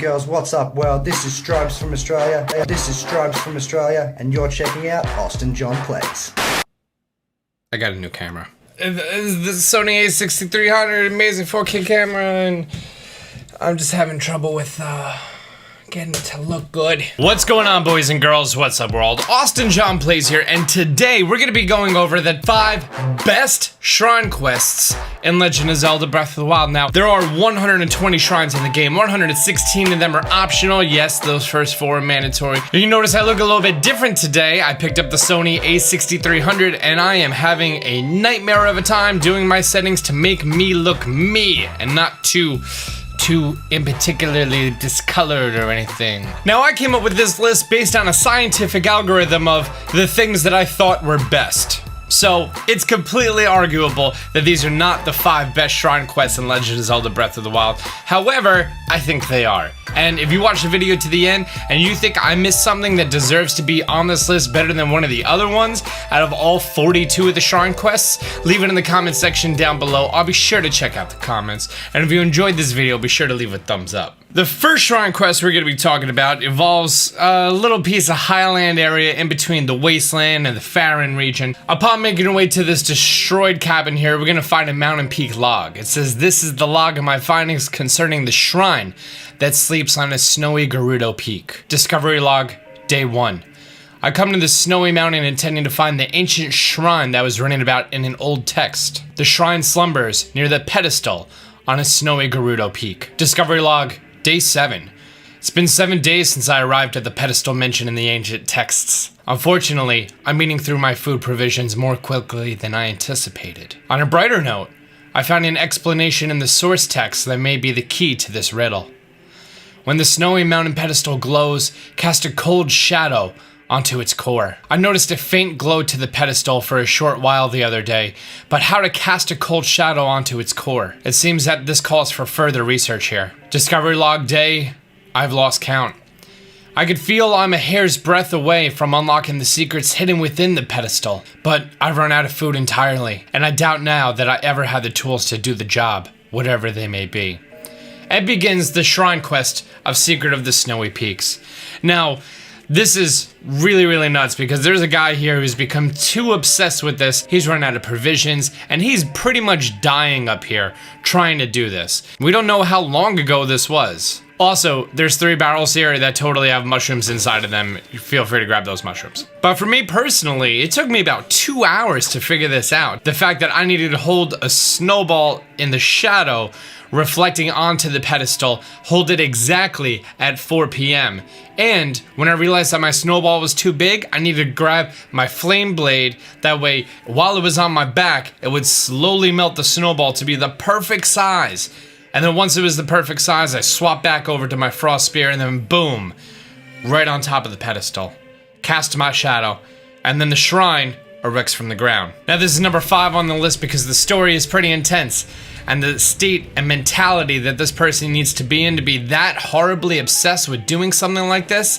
and girls, what's up world? This is Stripes from Australia. And you're checking out Austin John Plays. I got a new camera. The Sony a6300, amazing 4K camera, and I'm just having trouble with getting it to look good. What's going on, boys and girls? What's up, world? Austin John Plays here, and today we're gonna be going over the 5 best shrine quests in Legend of Zelda Breath of the Wild. Now, there are 120 shrines in the game. 116 of them are optional. Yes, those first 4 are mandatory. You notice I look a little bit different today. I picked up the Sony a6300, and I am having a nightmare of a time doing my settings to make me look me, and not too in particularly discolored or anything. Now, I came up with this list based on a scientific algorithm of the things that I thought were best. So, it's completely arguable that these are not the 5 best shrine quests in Legend of Zelda Breath of the Wild. However, I think they are. And if you watch the video to the end and you think I missed something that deserves to be on this list better than one of the other ones out of all 42 of the shrine quests, leave it in the comment section down below. I'll be sure to check out the comments. And if you enjoyed this video, be sure to leave a thumbs up. The first shrine quest we're going to be talking about involves a little piece of highland area in between the wasteland and the Faron region. Upon making our way to this destroyed cabin here, we're going to find a mountain peak log. It says, "This is the log of my findings concerning the shrine that sleeps on a snowy Gerudo peak. Discovery log, day 1. I come to this snowy mountain intending to find the ancient shrine that was written about in an old text. The shrine slumbers near the pedestal on a snowy Gerudo peak. Discovery log, day 7. It's been 7 days since I arrived at the pedestal mentioned in the ancient texts. Unfortunately, I'm eating through my food provisions more quickly than I anticipated. On a brighter note, I found an explanation in the source text that may be the key to this riddle. When the snowy mountain pedestal glows, cast a cold shadow onto its core. I noticed a faint glow to the pedestal for a short while the other day, but how to cast a cold shadow onto its core? It seems that this calls for further research here. Discovery log day, I've lost count. I could feel I'm a hair's breadth away from unlocking the secrets hidden within the pedestal, but I've run out of food entirely, and I doubt now that I ever had the tools to do the job, whatever they may be. And begins the shrine quest of Secret of the Snowy Peaks. Now, this is really nuts because there's a guy here who's become too obsessed with this. He's run out of provisions and he's pretty much dying up here trying to do this. We don't know how long ago this was. Also, there's 3 barrels here that totally have mushrooms inside of them. Feel free to grab those mushrooms. But for me personally, it took me about 2 hours to figure this out. The fact that I needed to hold a snowball in the shadow reflecting onto the pedestal, hold it exactly at 4 p.m. And when I realized that my snowball was too big, I needed to grab my flame blade. That way, while it was on my back, it would slowly melt the snowball to be the perfect size. And then once it was the perfect size, I swapped back over to my frost spear and then boom, right on top of the pedestal. Cast my shadow, and then the shrine erects from the ground. Now this is number 5 on the list because the story is pretty intense. And the state and mentality that this person needs to be in to be that horribly obsessed with doing something like this,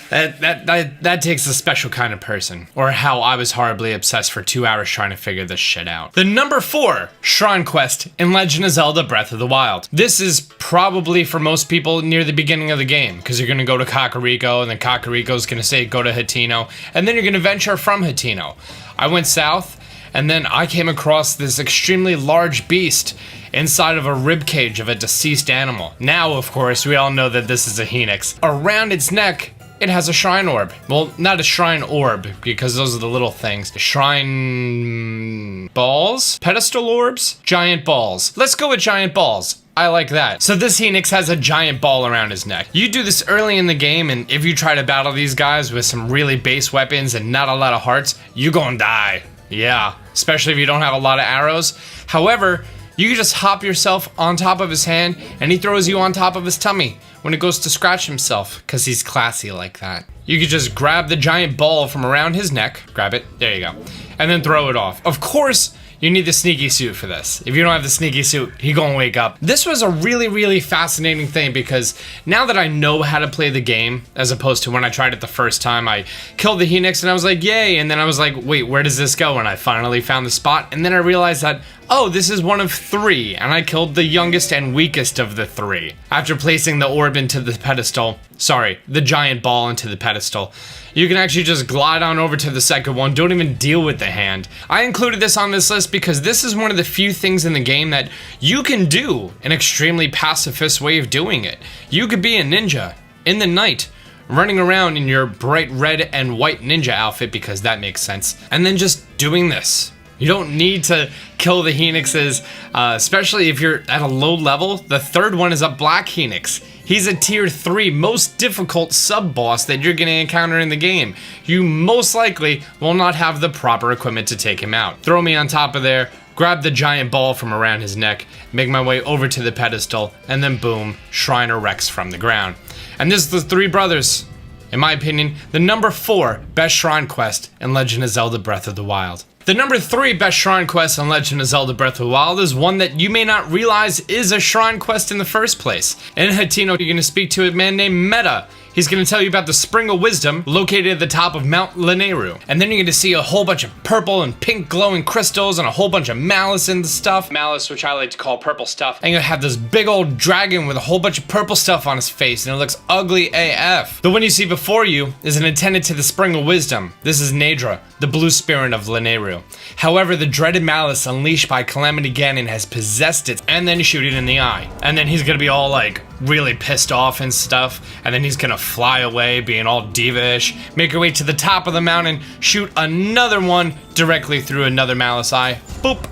that takes a special kind of person. Or how I was horribly obsessed for 2 hours trying to figure this shit out. The number 4 shrine quest in Legend of Zelda Breath of the Wild. This is probably for most people near the beginning of the game because you're gonna go to Kakariko and then Kakariko's gonna say go to Hateno and then you're gonna venture from Hateno. I went south and then I came across this extremely large beast inside of a rib cage of a deceased animal. Now, of course, we all know that this is a Phoenix. Around its neck, it has a shrine orb. Well, not a shrine orb, because those are the little things. Shrine balls? Pedestal orbs? Giant balls. Let's go with giant balls. I like that. So this Phoenix has a giant ball around his neck. You do this early in the game, and if you try to battle these guys with some really base weapons and not a lot of hearts, you gonna die. Yeah, especially if you don't have a lot of arrows. However, you can just hop yourself on top of his hand and he throws you on top of his tummy when it goes to scratch himself, because he's classy like that. You could just grab the giant ball from around his neck, grab it, there you go, and then throw it off. Of course, You need the sneaky suit for this. If you don't have the sneaky suit, he gonna wake up. This was a really, really fascinating thing because now that I know how to play the game, as opposed to when I tried it the first time, I killed the Phoenix and I was like, yay, and then I was like, wait, where does this go? And I finally found the spot, and then I realized that, oh, this is one of 3, and I killed the youngest and weakest of the 3. After placing the orb into the pedestal, sorry, the giant ball into the pedestal, you can actually just glide on over to the second one, don't even deal with the hand. I included this on this list because this is one of the few things in the game that you can do an extremely pacifist way of doing it. You could be a ninja in the night, running around in your bright red and white ninja outfit because that makes sense, and then just doing this. You don't need to kill the Phoenixes, especially if you're at a low level. The third one is a Black Phoenix. He's a tier 3 most difficult sub-boss that you're gonna encounter in the game. You most likely will not have the proper equipment to take him out. Throw me on top of there, grab the giant ball from around his neck, make my way over to the pedestal, and then boom, Shriner Rex from the ground. And this is the 3 brothers, in my opinion, the number 4 best shrine quest in Legend of Zelda Breath of the Wild. The number 3 best shrine quest in Legend of Zelda Breath of the Wild is one that you may not realize is a shrine quest in the first place. In Hatino, you're going to speak to a man named Meta. He's going to tell you about the Spring of Wisdom located at the top of Mount Lanayru. And then you're going to see a whole bunch of purple and pink glowing crystals and a whole bunch of malice in the stuff. Malice, which I like to call purple stuff. And you're going to have this big old dragon with a whole bunch of purple stuff on his face, and it looks ugly AF. The one you see before you is an attendant to the Spring of Wisdom. This is Nadra, the blue spirit of Lanayru. However, the dreaded malice unleashed by Calamity Ganon has possessed it, and then you shoot it in the eye. And then he's going to be all like really pissed off and stuff, and then he's gonna fly away being all diva-ish, make her way to the top of the mountain, shoot another one directly through another malice eye, boop.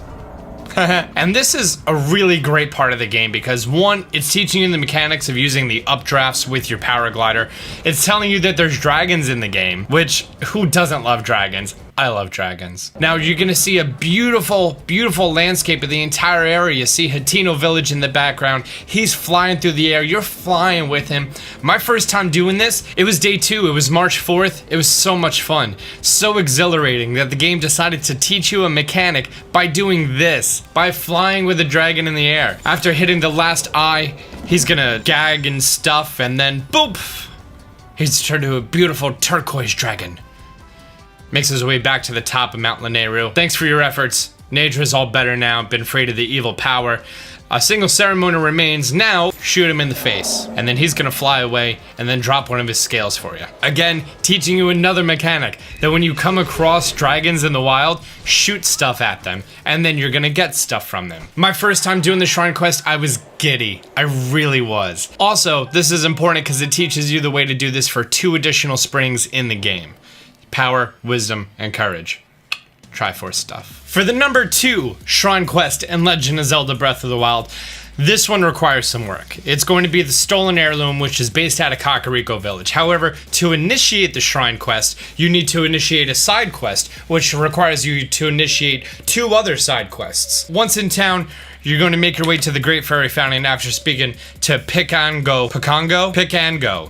And this is a really great part of the game because 1, it's teaching you the mechanics of using the updrafts with your paraglider. It's telling you that there's dragons in the game, which who doesn't love dragons? I love dragons. Now you're gonna see a beautiful, beautiful landscape of the entire area. You see Hatino Village in the background. He's flying through the air. You're flying with him. My first time doing this, it was day 2. It was March 4th. It was so much fun. So exhilarating that the game decided to teach you a mechanic by doing this, by flying with a dragon in the air. After hitting the last eye, he's gonna gag and stuff, and then boop! He's turned to a beautiful turquoise dragon. Makes his way back to the top of Mount Lanayru. Thanks for your efforts. Nadra's all better now, been freed of the evil power. A single ceremony remains. Now, shoot him in the face. And then he's gonna fly away and then drop one of his scales for you. Again, teaching you another mechanic, that when you come across dragons in the wild, shoot stuff at them, and then you're gonna get stuff from them. My first time doing the shrine quest, I was giddy. I really was. Also, this is important because it teaches you the way to do this for 2 additional springs in the game. Power, wisdom, and courage. Triforce stuff. For the number 2 shrine quest in Legend of Zelda Breath of the Wild, this one requires some work. It's going to be the Stolen Heirloom, which is based out of Kakariko Village. However, to initiate the shrine quest, you need to initiate a side quest, which requires you to initiate 2 other side quests. Once in town, you're going to make your way to the Great Fairy Fountain after speaking to Picango.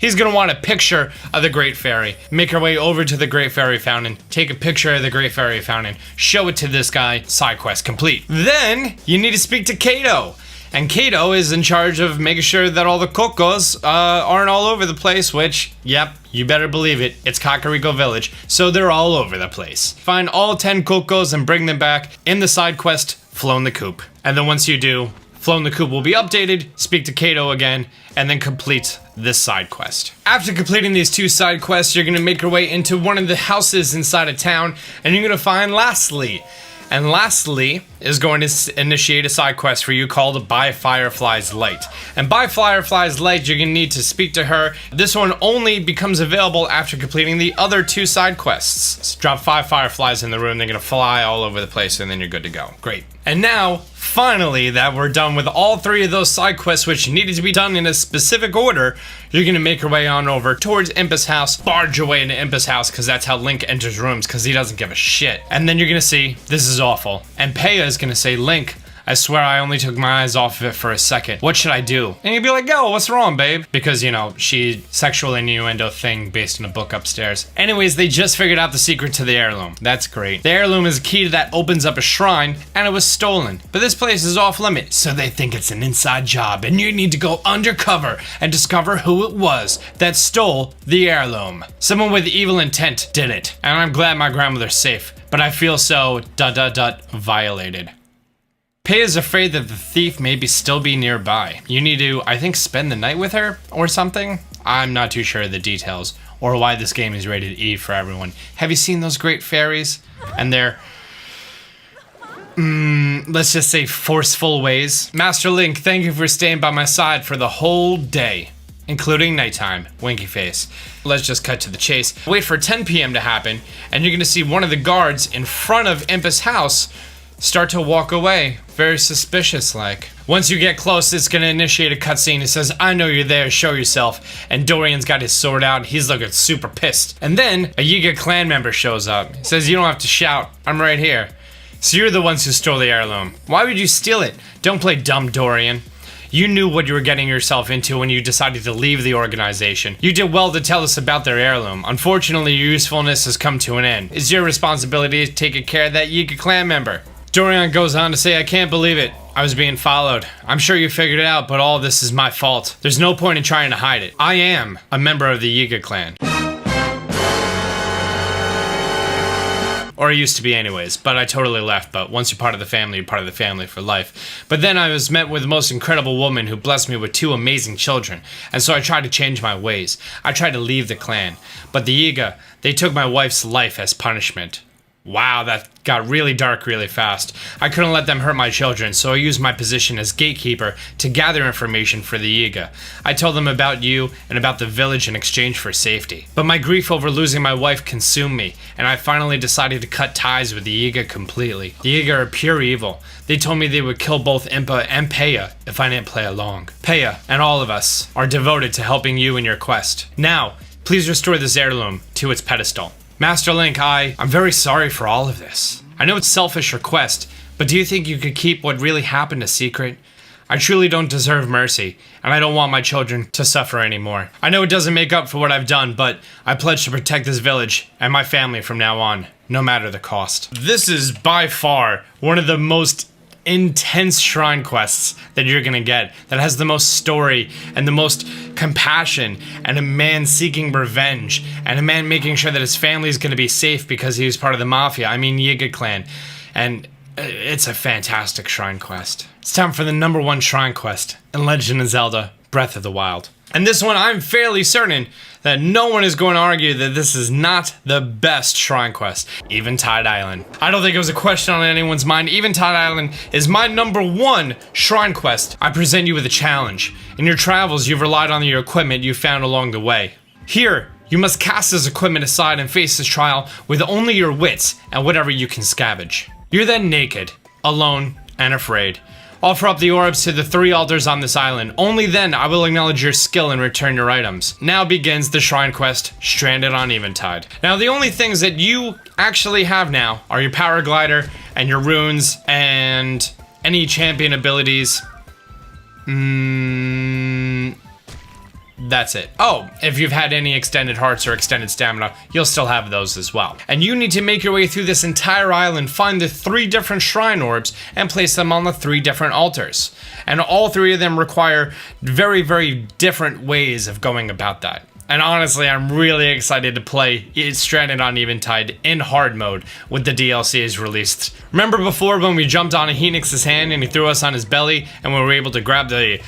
He's going to want a picture of the Great Fairy. Make your way over to the Great Fairy Fountain, take a picture of the Great Fairy Fountain, show it to this guy, side quest complete. Then, you need to speak to Kato. And Kato is in charge of making sure that all the Cocos aren't all over the place, which, yep, you better believe it, it's Kakariko Village, so they're all over the place. Find all 10 Cocos and bring them back in the side quest, Flow in the Coop. And then once you do, Flow in the Coop will be updated, speak to Kato again, and then complete this side quest. After completing these 2 side quests, you're gonna make your way into one of the houses inside of town, and you're gonna find Lastly. And Lastly is going to initiate a side quest for you called By Firefly's Light. And by Firefly's Light, you're gonna need to speak to her. This one only becomes available after completing the other 2 side quests. So drop 5 fireflies in the room, they're gonna fly all over the place, and then you're good to go. Great. And now, finally, that we're done with all 3 of those side quests, which needed to be done in a specific order, you're gonna make your way on over towards Impa's house, barge your way into Impa's house, because that's how Link enters rooms, because he doesn't give a shit. And then you're gonna see, this is awful. And Peya is gonna say, Link, I swear I only took my eyes off of it for a second. What should I do? And you'd be like, yo, what's wrong, babe? Because, you know, she sexual innuendo thing based on a book upstairs. Anyways, they just figured out the secret to the heirloom. That's great. The heirloom is a key that opens up a shrine, and it was stolen. But this place is off limits, so they think it's an inside job, and you need to go undercover and discover who it was that stole the heirloom. Someone with evil intent did it, and I'm glad my grandmother's safe, but I feel so violated. Pei is afraid that the thief may still be nearby. You need to, I think, spend the night with her or something? I'm not too sure of the details or why this game is rated E for everyone. Have you seen those great fairies? And their, let's just say forceful ways? Master Link, thank you for staying by my side for the whole day, including nighttime. Winky face. Let's just cut to the chase. Wait for 10 p.m. to happen, and you're gonna see one of the guards in front of Impa's house start to walk away, very suspicious like. Once you get close, it's gonna initiate a cutscene. It says, I know you're there, show yourself. And Dorian's got his sword out, he's looking super pissed. And then, a Yiga clan member shows up. He says, you don't have to shout, I'm right here. So you're the ones who stole the heirloom. Why would you steal it? Don't play dumb, Dorian. You knew what you were getting yourself into when you decided to leave the organization. You did well to tell us about their heirloom. Unfortunately, your usefulness has come to an end. It's your responsibility to take care of that Yiga clan member. Dorian goes on to say, I can't believe it. I was being followed. I'm sure you figured it out, but all this is my fault. There's no point in trying to hide it. I am a member of the Yiga clan. Or I used to be anyways, but I totally left. But once you're part of the family, you're part of the family for life. But then I was met with the most incredible woman who blessed me with 2 amazing children. And so I tried to change my ways. I tried to leave the clan. But the Yiga, they took my wife's life as punishment. Wow, that got really dark really fast. I couldn't let them hurt my children, so I used my position as gatekeeper to gather information for the Yiga. I told them about you and about the village in exchange for safety. But my grief over losing my wife consumed me, and I finally decided to cut ties with the Yiga completely. The Yiga are pure evil. They told me they would kill both Impa and Peya if I didn't play along. Peya and all of us are devoted to helping you in your quest. Now, please restore this heirloom to its pedestal. Master Link, I'm very sorry for all of this. I know it's a selfish request, but do you think you could keep what really happened a secret? I truly don't deserve mercy, and I don't want my children to suffer anymore. I know it doesn't make up for what I've done, but I pledge to protect this village and my family from now on, no matter the cost. This is by far one of the most intense shrine quests that you're gonna get, that has the most story and the most compassion, and a man seeking revenge, and a man making sure that his family is gonna be safe because he was part of the mafia, Yiga clan. And it's a fantastic shrine quest. It's time for the #1 shrine quest in Legend of Zelda Breath of the Wild. And this one, I'm fairly certain that no one is going to argue that this is not the best shrine quest. Eventide Island. I don't think it was a question on anyone's mind. Eventide Island is my #1 shrine quest. I present you with a challenge. In your travels, you've relied on your equipment you found along the way. Here, you must cast this equipment aside and face this trial with only your wits and whatever you can scavenge. You're then naked, alone, and afraid. Offer up the orbs to the 3 altars on this island. Only then I will acknowledge your skill and return your items. Now begins the shrine quest, Stranded on Eventide. Now the only things that you actually have now are your power glider and your runes and any champion abilities. That's it. Oh, if you've had any extended hearts or extended stamina, you'll still have those as well. And you need to make your way through this entire island, find the 3 different shrine orbs, and place them on the 3 different altars. And all 3 of them require very, very different ways of going about that. And honestly, I'm really excited to play Stranded on Eventide in hard mode with the DLCs released. Remember before when we jumped on Phoenix's hand and he threw us on his belly and we were able to grab the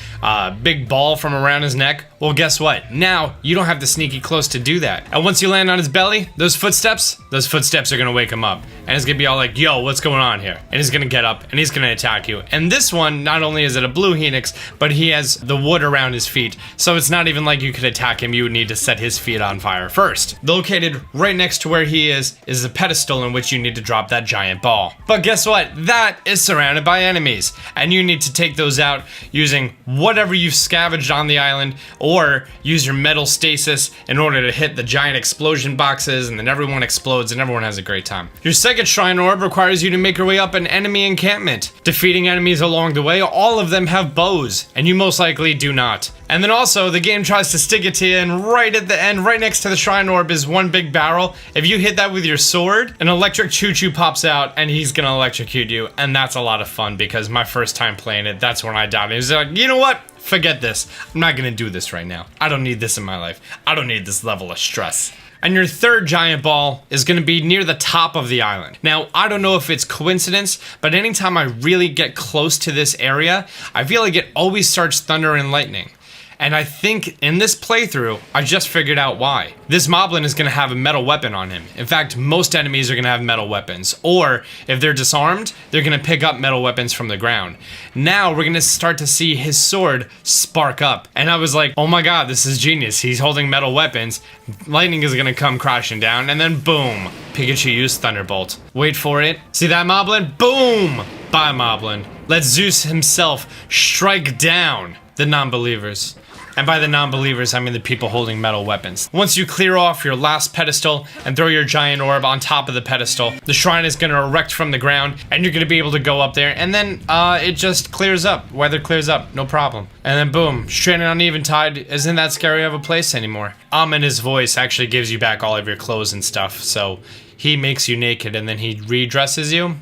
big ball from around his neck? Well, guess what? Now, you don't have to sneaky close to do that. And once you land on his belly, those footsteps are gonna wake him up. And he's gonna be all like, yo, what's going on here? And he's gonna get up and he's gonna attack you. And this one, not only is it a blue Phoenix, but he has the wood around his feet. So it's not even like you could attack him, you would need to set his feet on fire first. Located right next to where he is the pedestal in which you need to drop that giant ball. But guess what? That is surrounded by enemies. And you need to take those out using whatever you've scavenged on the island, or use your metal stasis in order to hit the giant explosion boxes, and then everyone explodes and everyone has a great time. Your second shrine orb requires you to make your way up an enemy encampment, defeating enemies along the way. All of them have bows, and you most likely do not. And then also, the game tries to stick it to you, and right at the end, right next to the shrine orb is one big barrel. If you hit that with your sword, an electric choo-choo pops out, and he's gonna electrocute you, and that's a lot of fun, because my first time playing it, that's when I died. He was like, you know what? Forget this. I'm not gonna do this right now. I don't need this in my life. I don't need this level of stress. And your third giant ball is gonna be near the top of the island. Now, I don't know if it's coincidence, but anytime I really get close to this area, I feel like it always starts thunder and lightning. And I think in this playthrough, I just figured out why. This moblin is gonna have a metal weapon on him. In fact, most enemies are gonna have metal weapons. Or, if they're disarmed, they're gonna pick up metal weapons from the ground. Now, we're gonna start to see his sword spark up. And I was like, oh my god, this is genius. He's holding metal weapons. Lightning is gonna come crashing down, and then boom, Pikachu used Thunderbolt. Wait for it. See that moblin? Boom! Bye, moblin. Let Zeus himself strike down the non-believers. And by the non-believers, I mean the people holding metal weapons. Once you clear off your last pedestal and throw your giant orb on top of the pedestal, the shrine is gonna erect from the ground, and you're gonna be able to go up there, and then it just clears up. Weather clears up, no problem. And then boom, stranded on Eventide isn't that scary of a place anymore. His voice actually gives you back all of your clothes and stuff, so he makes you naked and then he redresses you.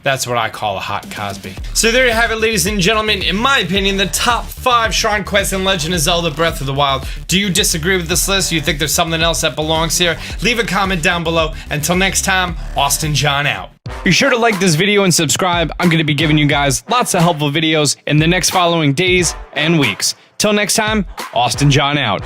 That's what I call a hot Cosby. So there you have it, ladies and gentlemen. In my opinion, the top 5 shrine quests in Legend of Zelda Breath of the Wild. Do you disagree with this list? Do you think there's something else that belongs here? Leave a comment down below. Until next time, Austin John out. Be sure to like this video and subscribe. I'm going to be giving you guys lots of helpful videos in the next following days and weeks. Till next time, Austin John out.